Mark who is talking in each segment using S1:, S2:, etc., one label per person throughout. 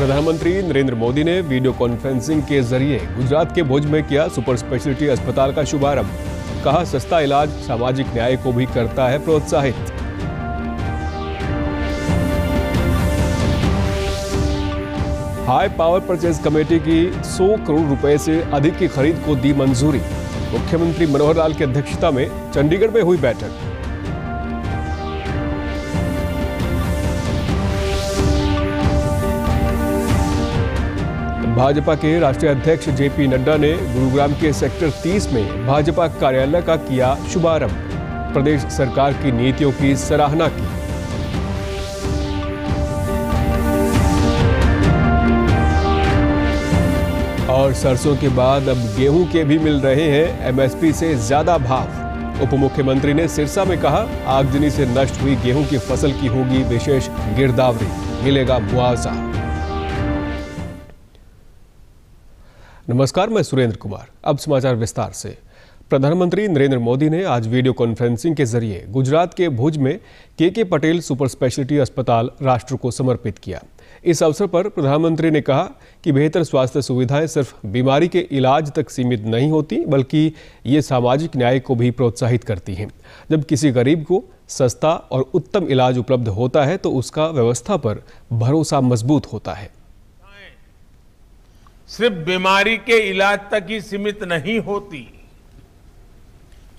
S1: प्रधानमंत्री नरेंद्र मोदी ने video conferencing के जरिए गुजरात के भुज में किया सुपर स्पेशलिटी अस्पताल का शुभारंभ। कहा, सस्ता इलाज सामाजिक न्याय को भी करता है प्रोत्साहित। हाई पावर परचेज कमेटी की 100 करोड़ रुपए से अधिक की खरीद को दी मंजूरी। मुख्यमंत्री मनोहर लाल की अध्यक्षता में चंडीगढ़ में हुई बैठक। भाजपा के राष्ट्रीय अध्यक्ष जेपी नड्डा ने गुरुग्राम के सेक्टर 30 में भाजपा कार्यालय का किया शुभारंभ। प्रदेश सरकार की नीतियों की सराहना की। और सरसों के बाद अब गेहूं के भी मिल रहे हैं एमएसपी से ज्यादा भाव। उप मुख्यमंत्री ने सिरसा में कहा, आगजनी से नष्ट हुई गेहूं की फसल की होगी विशेष गिरदावरी, मिलेगा मुआवजा। नमस्कार, मैं सुरेंद्र कुमार। अब समाचार विस्तार से। प्रधानमंत्री नरेंद्र मोदी ने आज वीडियो कॉन्फ्रेंसिंग के जरिए गुजरात के भुज में के पटेल सुपर स्पेशलिटी अस्पताल राष्ट्र को समर्पित किया। इस अवसर पर प्रधानमंत्री ने कहा कि बेहतर स्वास्थ्य सुविधाएं सिर्फ बीमारी के इलाज तक सीमित नहीं होती, बल्कि ये सामाजिक न्याय को भी प्रोत्साहित करती हैं। जब किसी गरीब को सस्ता और उत्तम इलाज उपलब्ध होता है तो उसका व्यवस्था पर भरोसा मजबूत होता है।
S2: सिर्फ बीमारी के इलाज तक ही सीमित नहीं होती,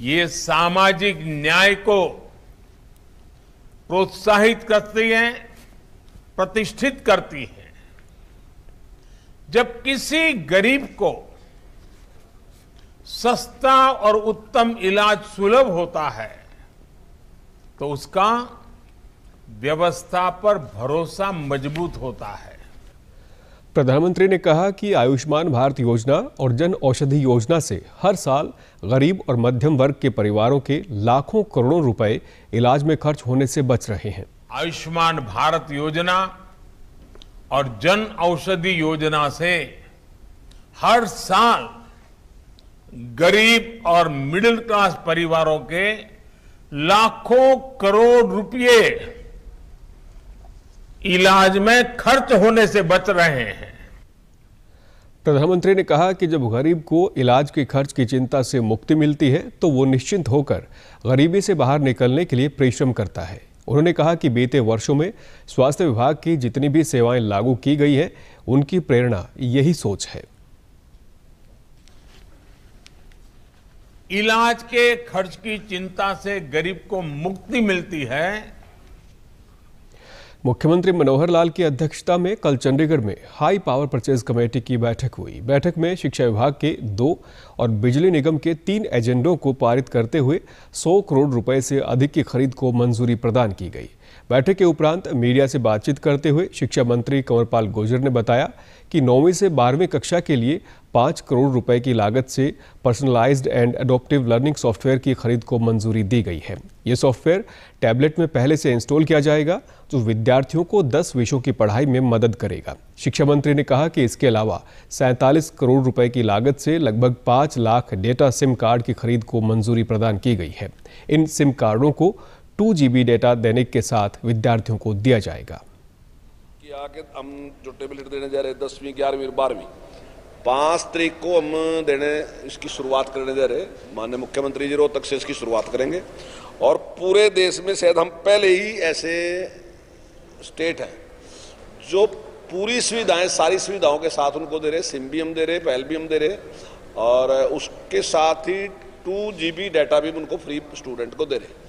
S2: ये सामाजिक न्याय को प्रोत्साहित करती है, प्रतिष्ठित करती है। जब किसी गरीब को सस्ता और उत्तम इलाज सुलभ होता है तो उसका व्यवस्था पर भरोसा मजबूत होता है।
S1: प्रधानमंत्री ने कहा कि आयुष्मान भारत योजना और जन औषधि योजना से हर साल गरीब और मध्यम वर्ग के परिवारों के लाखों करोड़ों रुपए इलाज में खर्च होने से बच रहे हैं।
S2: आयुष्मान भारत योजना और जन औषधि योजना से हर साल गरीब और मिडिल क्लास परिवारों के लाखों करोड़ रुपए इलाज में खर्च होने से बच रहे हैं।
S1: प्रधानमंत्री ने कहा कि जब गरीब को इलाज के खर्च की चिंता से मुक्ति मिलती है तो वो निश्चिंत होकर गरीबी से बाहर निकलने के लिए परिश्रम करता है। उन्होंने कहा कि बीते वर्षों में स्वास्थ्य विभाग की जितनी भी सेवाएं लागू की गई है, उनकी प्रेरणा यही सोच है।
S2: इलाज के खर्च की चिंता से गरीब को मुक्ति मिलती है।
S1: मुख्यमंत्री मनोहर लाल की अध्यक्षता में कल चंडीगढ़ में हाई पावर परचेज कमेटी की बैठक हुई। बैठक में शिक्षा विभाग के 2 और बिजली निगम के 3 एजेंडों को पारित करते हुए 100 करोड़ रुपए से अधिक की खरीद को मंजूरी प्रदान की गई। बैठक के उपरांत मीडिया से बातचीत करते हुए शिक्षा मंत्री कंवरपाल गुर्जर ने बताया कि 9वीं से 12वीं कक्षा के लिए 5 करोड़ रुपए की लागत से personalised and adaptive learning software की खरीद को मंजूरी दी गई है। ये सॉफ्टवेयर टैबलेट में पहले से इंस्टॉल किया जाएगा, जो विद्यार्थियों को 10 विषयों की पढ़ाई में मदद करेगा। शिक्षा मंत्री ने कहा कि इसके अलावा 47 करोड़ रुपए की लागत से लगभग 5 लाख डेटा सिम कार्ड की खरीद को मंजूरी प्रदान की गई है। इन सिम कार्डों को 2 GB डेटा दैनिक के साथ विद्यार्थियों को दिया जाएगा।
S3: आगे हम जो टेबलेट देने जा रहे हैं 10वीं, 11वीं और 12वीं, 5 तारीख को हम देने इसकी शुरुआत करने जा रहे हैं। माननीय मुख्यमंत्री जी रोहतक से इसकी शुरुआत करेंगे और पूरे देश में शायद हम पहले ही ऐसे स्टेट हैं जो पूरी सुविधाएं, सारी सुविधाओं के साथ उनको दे रहे। सिम भी हम दे रहे, पहल भी हम दे रहे और उसके साथ ही 2 GB डेटा भी उनको फ्री स्टूडेंट को दे रहे।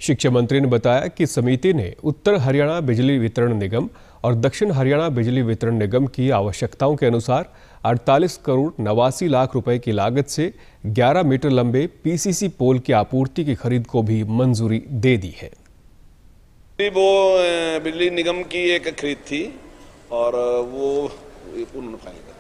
S1: शिक्षा मंत्री ने बताया कि समिति ने उत्तर हरियाणा बिजली वितरण निगम और दक्षिण हरियाणा बिजली वितरण निगम की आवश्यकताओं के अनुसार 48 करोड़ 89 लाख रुपए की लागत से 11 मीटर लंबे PCC पोल की आपूर्ति की खरीद को भी मंजूरी दे दी है।
S3: वो बिजली निगम की एक खरीद थी और वो उन्होंने फाइनल कर दी।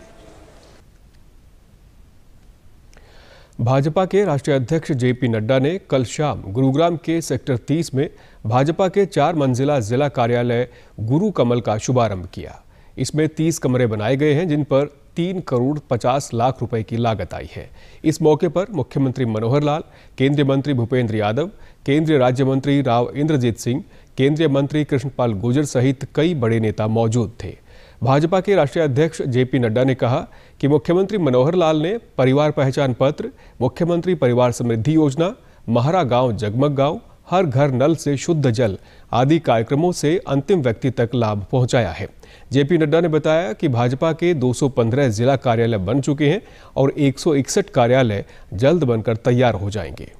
S1: भाजपा के राष्ट्रीय अध्यक्ष जेपी नड्डा ने कल शाम गुरुग्राम के सेक्टर 30 में भाजपा के 4 मंजिला जिला कार्यालय गुरु कमल का शुभारंभ किया। इसमें 30 कमरे बनाए गए हैं, जिन पर 3 करोड़ 50 लाख रुपए की लागत आई है। इस मौके पर मुख्यमंत्री मनोहर लाल, केंद्रीय मंत्री भूपेंद्र यादव, केंद्रीय राज्य मंत्री राव इंद्रजीत सिंह, केंद्रीय मंत्री कृष्णपाल गुर्जर सहित कई बड़े नेता मौजूद थे। भाजपा के राष्ट्रीय अध्यक्ष जेपी नड्डा ने कहा कि मुख्यमंत्री मनोहर लाल ने परिवार पहचान पत्र, मुख्यमंत्री परिवार समृद्धि योजना, महारा गांव जगमग गांव, हर घर नल से शुद्ध जल आदि कार्यक्रमों से अंतिम व्यक्ति तक लाभ पहुंचाया है। जेपी नड्डा ने बताया कि भाजपा के 215 जिला कार्यालय बन चुके हैं और 161 कार्यालय जल्द बनकर तैयार हो जाएंगे।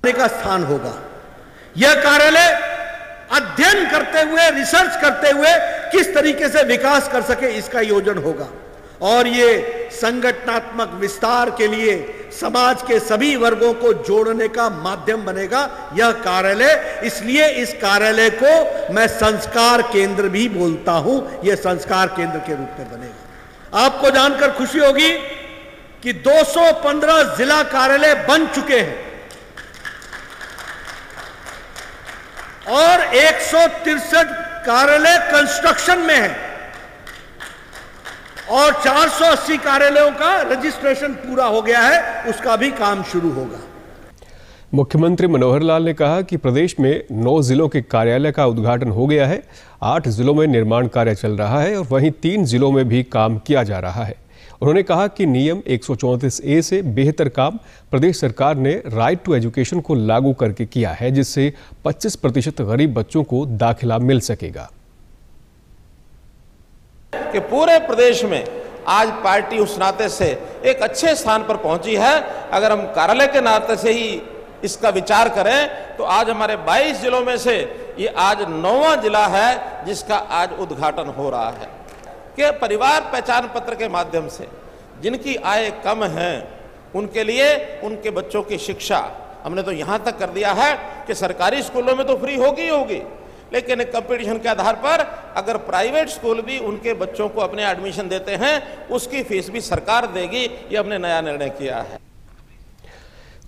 S4: का स्थान होगा। यह कार्यालय अध्ययन करते हुए, रिसर्च करते हुए किस तरीके से विकास कर सके, इसका योजन होगा और ये संगठनात्मक विस्तार के लिए समाज के सभी वर्गों को जोड़ने का माध्यम बनेगा यह कार्यालय। इसलिए इस कार्यालय को मैं संस्कार केंद्र भी बोलता हूं। यह संस्कार केंद्र के रूप में बनेगा। आपको जानकर खुशी होगी कि 215 जिला कार्यालय बन चुके हैं और 163 कार्यालय कंस्ट्रक्शन में है और 480 कार्यालयों का रजिस्ट्रेशन पूरा हो गया है, उसका भी काम शुरू होगा।
S1: मुख्यमंत्री मनोहर लाल ने कहा कि प्रदेश में 9 जिलों के कार्यालय का उद्घाटन हो गया है, 8 जिलों में निर्माण कार्य चल रहा है और वहीं 3 जिलों में भी काम किया जा रहा है। उन्होंने कहा कि नियम 134A से बेहतर काम प्रदेश सरकार ने राइट टू एजुकेशन को लागू करके किया है, जिससे 25% गरीब बच्चों को दाखिला मिल सकेगा।
S5: कि पूरे प्रदेश में आज पार्टी उस नाते से एक अच्छे स्थान पर पहुंची है। अगर हम कार्यालय के नाते से ही इसका विचार करें तो आज हमारे 22 जिलों में से ये आज 9वां जिला है जिसका आज उद्घाटन हो रहा है कि परिवार पहचान पत्र के माध्यम से जिनकी आय कम है उनके लिए उनके बच्चों की शिक्षा हमने तो यहां तक कर दिया है कि सरकारी स्कूलों में तो फ्री होगी होगी, लेकिन कंपटीशन के आधार पर अगर प्राइवेट स्कूल भी उनके बच्चों को अपने एडमिशन देते हैं उसकी फीस भी सरकार देगी। ये हमने नया निर्णय किया है।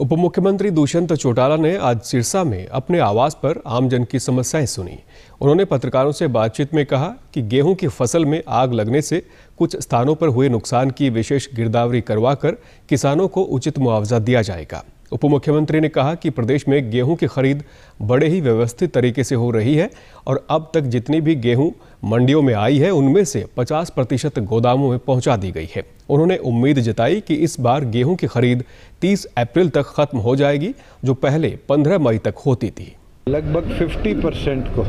S1: उप मुख्यमंत्री दुष्यंत चौटाला ने आज सिरसा में अपने आवास पर आमजन की समस्याएं सुनी। उन्होंने पत्रकारों से बातचीत में कहा कि गेहूं की फसल में आग लगने से कुछ स्थानों पर हुए नुकसान की विशेष गिरदावरी करवाकर किसानों को उचित मुआवजा दिया जाएगा। उप मुख्यमंत्री ने कहा कि प्रदेश में गेहूं की खरीद बड़े ही व्यवस्थित तरीके से हो रही है और अब तक जितनी भी गेहूं मंडियों में आई है उनमें से 50% गोदामों में पहुंचा दी गई है। उन्होंने उम्मीद जताई कि इस बार गेहूं की खरीद 30 अप्रैल तक खत्म हो जाएगी, जो पहले 15 मई तक होती थी।
S6: लगभग 50% को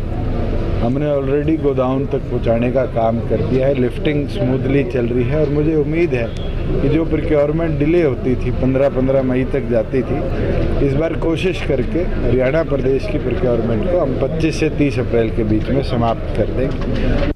S6: हमने ऑलरेडी गोदाम तक पहुंचाने का काम कर दिया है। लिफ्टिंग स्मूथली चल रही है और मुझे उम्मीद है कि जो प्रोक्योरमेंट डिले होती थी 15 मई तक जाती थी, इस बार कोशिश करके हरियाणा प्रदेश की प्रोक्योरमेंट को हम 25 से 30 अप्रैल के बीच में समाप्त कर देंगे।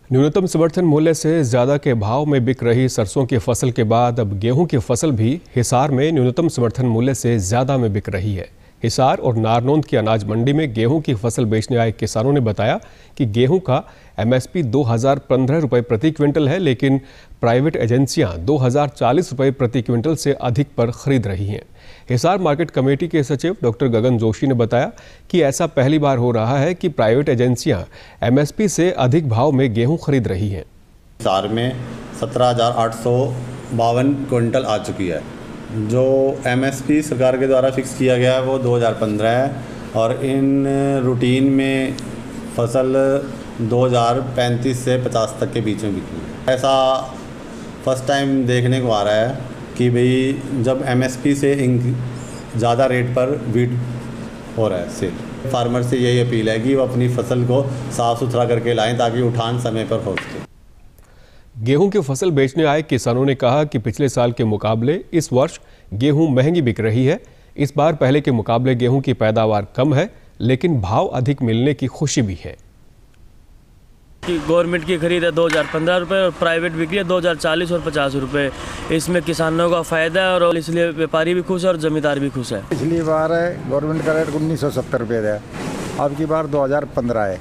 S1: न्यूनतम समर्थन मूल्य से ज्यादा के भाव में बिक रही सरसों की फसल के बाद अब गेहूं की फसल भी हिसार में न्यूनतम समर्थन मूल्य से ज्यादा में बिक रही है। हिसार और नारनौंद की अनाज मंडी में गेहूं की फसल बेचने आए किसानों ने बताया कि गेहूं का MSP 2015 रुपये प्रति क्विंटल है, लेकिन प्राइवेट एजेंसियां 2040 रुपये प्रति क्विंटल से अधिक पर खरीद रही हैं। हिसार मार्केट कमेटी के सचिव डॉक्टर गगन जोशी ने बताया कि ऐसा पहली बार हो रहा है कि प्राइवेट एजेंसियां MSP से अधिक भाव में गेहूं खरीद रही हैं।
S7: हिसार में 17,852 क्विंटल आ चुकी है। जो MSP सरकार के द्वारा फिक्स किया गया है वो 2015 है और इन रूटीन में फसल 2035 से 50 तक के बीच में बिकी है। ऐसा फर्स्ट टाइम देखने को आ रहा है कि भाई जब MSP से ज़्यादा रेट पर वीट हो रहा है सेल। फार्मर से यही अपील है कि वो अपनी फसल को साफ़ सुथरा करके लाएं ताकि उठान समय पर हो सके।
S1: गेहूं की फसल बेचने आए किसानों ने कहा कि पिछले साल के मुकाबले इस वर्ष गेहूं महंगी बिक रही है। इस बार पहले के मुकाबले गेहूं की पैदावार कम है, लेकिन भाव अधिक मिलने की खुशी भी है।
S8: गवर्नमेंट की खरीद है 2015 रुपये और प्राइवेट बिक्री है 2040 और 50 रुपये। इसमें किसानों का फायदा है और इसलिए व्यापारी भी खुश है और जमींदार भी खुश है।
S9: पिछली बार गवर्नमेंट का रेट 1970 रुपये था, अब की बार 2015 है,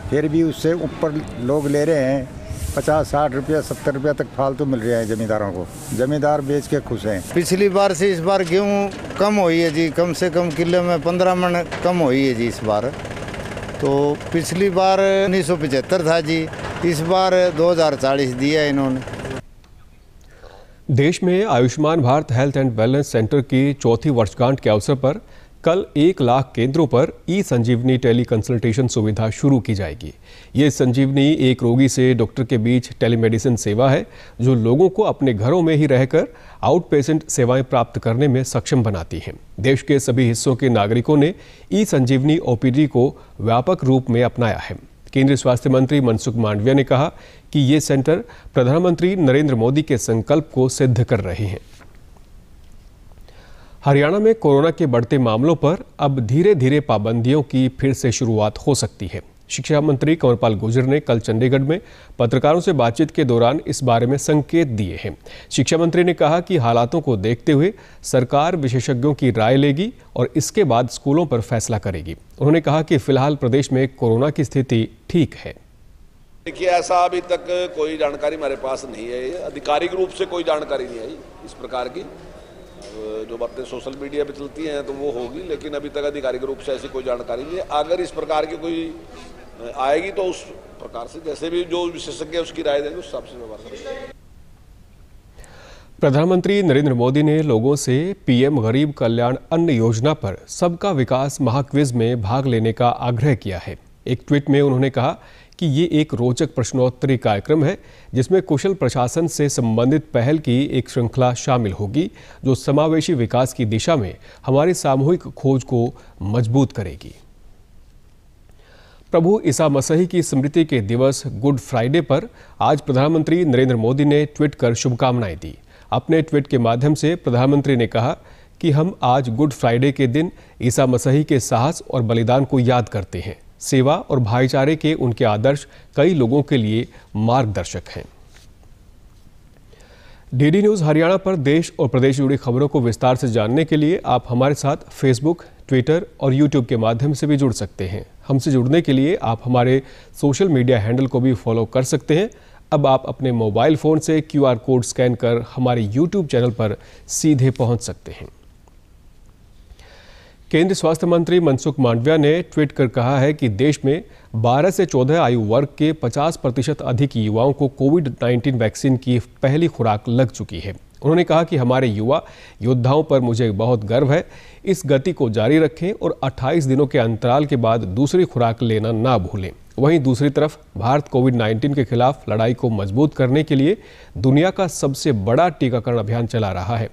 S9: फिर भी उससे ऊपर लोग ले रहे हैं। 50-60 रुपया 70 रुपया तक फालतू मिल रहे हैं जमींदारों को। जमींदार बेच के खुश हैं।
S10: पिछली बार से इस बार गेहूँ कम हुई है जी, कम से कम किलो में 15 मन कम हुई है जी इस बार। तो पिछली बार 1975 था जी, इस बार 2040 दिया है इन्होंने।
S1: देश में Ayushman Bharat health and wellness centre की चौथी वर्षगांठ के अवसर पर कल 1 लाख केंद्रों पर ई संजीवनी टेली कंसल्टेशन सुविधा शुरू की जाएगी। ये संजीवनी एक रोगी से डॉक्टर के बीच टेलीमेडिसिन सेवा है जो लोगों को अपने घरों में ही रहकर आउट पेशेंट सेवाएं प्राप्त करने में सक्षम बनाती है। देश के सभी हिस्सों के नागरिकों ने ई संजीवनी ओपीडी को व्यापक रूप में अपनाया है। केंद्रीय स्वास्थ्य मंत्री मनसुख मांडविया ने कहा कि ये सेंटर प्रधानमंत्री नरेंद्र मोदी के संकल्प को सिद्ध कर रहे हैं। हरियाणा में कोरोना के बढ़ते मामलों पर अब धीरे धीरे पाबंदियों की फिर से शुरुआत हो सकती है। शिक्षा मंत्री कंवरपाल गुर्जर ने कल चंडीगढ़ में पत्रकारों से बातचीत के दौरान इस बारे में संकेत दिए हैं। शिक्षा मंत्री ने कहा कि हालातों को देखते हुए सरकार विशेषज्ञों की राय लेगी और इसके बाद स्कूलों पर फैसला करेगी। उन्होंने कहा कि फिलहाल प्रदेश में कोरोना की स्थिति ठीक है।
S3: देखिए, ऐसा अभी तक कोई जानकारी हमारे पास नहीं है, आधिकारिक रूप से कोई जानकारी नहीं आई इस प्रकार की। जो बातें सोशल मीडिया पे चलती हैं तो वो होगी, लेकिन अभी तक आधिकारिक रूप से ऐसी कोई जानकारी नहीं है। अगर इस प्रकार की कोई आएगी तो उस प्रकार से जैसे भी जो विशेषज्ञ उसकी राय देंगे उस हिसाब से व्यवहार करेंगे।
S1: प्रधानमंत्री नरेंद्र मोदी ने लोगों से पीएम गरीब कल्याण अन्न योजना पर सबका विकास महाक्विज में भाग लेने का आग्रह किया है। एक ट्वीट में उन्होंने कहा कि ये एक रोचक प्रश्नोत्तरी कार्यक्रम है जिसमें कुशल प्रशासन से संबंधित पहल की एक श्रृंखला शामिल होगी जो समावेशी विकास की दिशा में हमारी सामूहिक खोज को मजबूत करेगी। प्रभु ईसा मसीह की स्मृति के दिवस गुड फ्राइडे पर आज प्रधानमंत्री नरेंद्र मोदी ने ट्वीट कर शुभकामनाएं दी। अपने ट्वीट के माध्यम से प्रधानमंत्री ने कहा कि हम आज गुड फ्राइडे के दिन ईसा मसीह के साहस और बलिदान को याद करते हैं। सेवा और भाईचारे के उनके आदर्श कई लोगों के लिए मार्गदर्शक हैं। डीडी न्यूज़ हरियाणा पर देश और प्रदेश से जुड़ी खबरों को विस्तार से जानने के लिए आप हमारे साथ फेसबुक, ट्विटर और यूट्यूब के माध्यम से भी जुड़ सकते हैं। हमसे जुड़ने के लिए आप हमारे सोशल मीडिया हैंडल को भी फॉलो कर सकते हैं। अब आप अपने मोबाइल फ़ोन से QR कोड स्कैन कर हमारे यूट्यूब चैनल पर सीधे पहुंच सकते हैं। केंद्रीय स्वास्थ्य मंत्री मनसुख मांडविया ने ट्वीट कर कहा है कि देश में 12 से 14 आयु वर्ग के 50% अधिक युवाओं को कोविड-19 वैक्सीन की पहली खुराक लग चुकी है। उन्होंने कहा कि हमारे युवा योद्धाओं पर मुझे बहुत गर्व है। इस गति को जारी रखें और 28 दिनों के अंतराल के बाद दूसरी खुराक लेना ना भूलें। वहीं दूसरी तरफ भारत कोविड-19 के खिलाफ लड़ाई को मजबूत करने के लिए दुनिया का सबसे बड़ा टीकाकरण अभियान चला रहा है।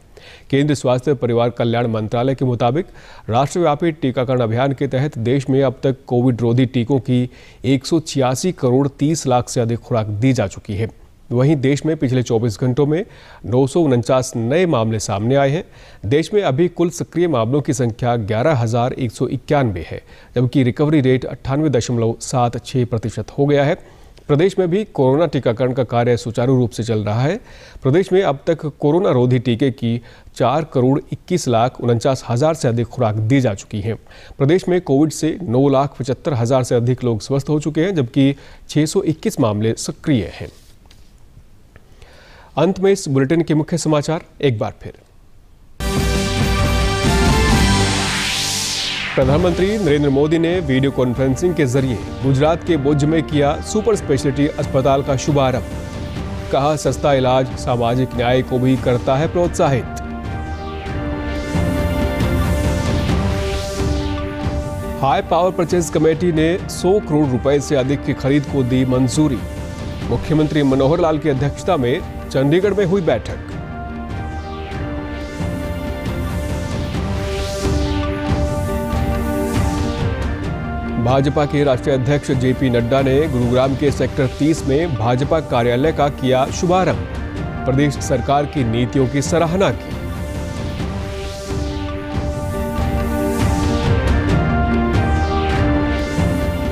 S1: केंद्रीय स्वास्थ्य और परिवार कल्याण मंत्रालय के मुताबिक राष्ट्रव्यापी टीकाकरण अभियान के तहत देश में अब तक कोविड रोधी टीकों की 186 करोड़ 30 लाख से अधिक खुराक दी जा चुकी है। वहीं देश में पिछले 24 घंटों में 949 नए मामले सामने आए हैं। देश में अभी कुल सक्रिय मामलों की संख्या 11,191 है, जबकि रिकवरी रेट 98.76% हो गया है। प्रदेश में भी कोरोना टीकाकरण का कार्य सुचारू रूप से चल रहा है। प्रदेश में अब तक कोरोना रोधी टीके की 4 करोड़ 21 लाख 49 हजार से अधिक खुराक दी जा चुकी हैं। प्रदेश में कोविड से 9,75,000 से अधिक लोग स्वस्थ हो चुके हैं, जबकि 621 मामले सक्रिय हैं। अंत में इस बुलेटिन के मुख्य समाचार एक बार फिर। प्रधानमंत्री नरेंद्र मोदी ने वीडियो कॉन्फ्रेंसिंग के जरिए गुजरात के भुज में किया सुपर स्पेशलिटी अस्पताल का शुभारंभ। कहा, सस्ता इलाज सामाजिक न्याय को भी करता है प्रोत्साहित। हाई पावर परचेज कमेटी ने 100 करोड़ रुपए से अधिक की खरीद को दी मंजूरी। मुख्यमंत्री मनोहर लाल की अध्यक्षता में चंडीगढ़ में हुई बैठक। भाजपा के राष्ट्रीय अध्यक्ष जेपी नड्डा ने गुरुग्राम के सेक्टर 30 में भाजपा कार्यालय का किया शुभारंभ। प्रदेश सरकार की नीतियों की सराहना की।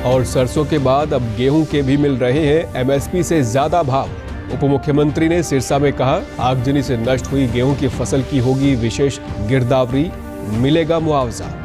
S1: और सरसों के बाद अब गेहूं के भी मिल रहे हैं MSP से ज्यादा भाव। उप मुख्यमंत्री ने सिरसा में कहा, आगजनी से नष्ट हुई गेहूं की फसल की होगी विशेष गिरदावरी, मिलेगा मुआवजा।